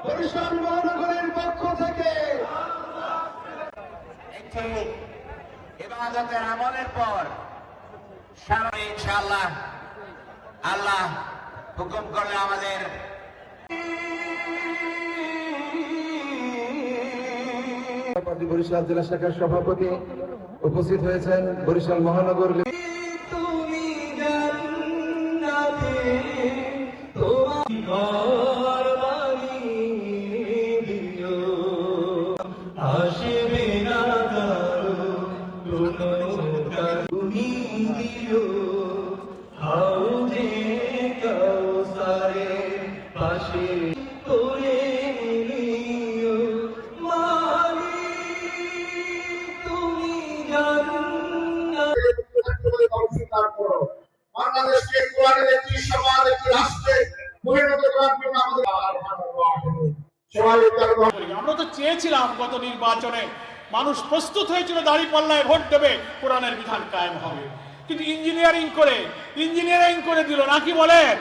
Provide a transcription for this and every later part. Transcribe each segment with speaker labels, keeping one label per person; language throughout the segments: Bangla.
Speaker 1: বরিশাল মহানগরীর পক্ষ থেকে
Speaker 2: একটি ইবাদতের আমলের পর সামনে ইনশাআল্লাহ আল্লাহ হুকুম করলে আমাদের
Speaker 1: বরিশাল জেলা শাখার সভাপতি উপস্থিত হয়েছেন বরিশাল মহানগর বাংলাদেশকে কোরআনের একটি সমাজ একটি রাষ্ট্রে পরিণত করার জন্য
Speaker 3: আমরা তো চেয়েছিলাম গত নির্বাচনে মানুষ প্রস্তুত হয়েছিল দাঁড়িপাল্লায় ভোট দেবে, কোরআনের বিধান কায়েম হবে, কিন্তু ইঞ্জিনিয়ারিং করে দিল নাকি বলেন।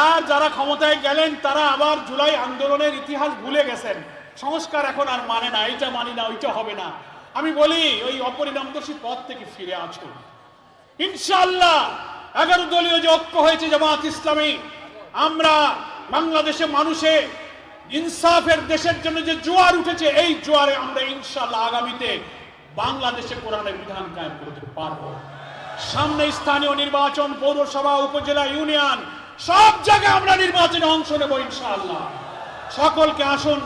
Speaker 3: আর যারা ক্ষমতায় গেলেন তারা আবার জুলাই আন্দোলনের ইতিহাস ভুলে গেছেন, সংস্কার এখন আর মানে না, এইটা মানি না, ওইটা হবে না। আমি বলি ওই অপরিণামদর্শী পথ থেকে ফিরে আসুন ইনশাআল্লাহ। 11 দলীয় যে ঐক্য হয়েছে জামাত ইসলামী, আমরা বাংলাদেশে মানুষে ইনসাফের দেশের জন্য যে জোয়ার উঠেছে, এই জোয়ারে আমরা ইনশাআল্লাহ আগামীতে বাংলাদেশে কোরআনের বিধান কায়েম করতে পারবো। সামনে স্থানীয় নির্বাচন, পৌরসভা, উপজেলা, ইউনিয়ন, সব জায়গায় আমরা নির্বাচনে অংশ নেব ইনশাআল্লাহ। সকলকে আসুন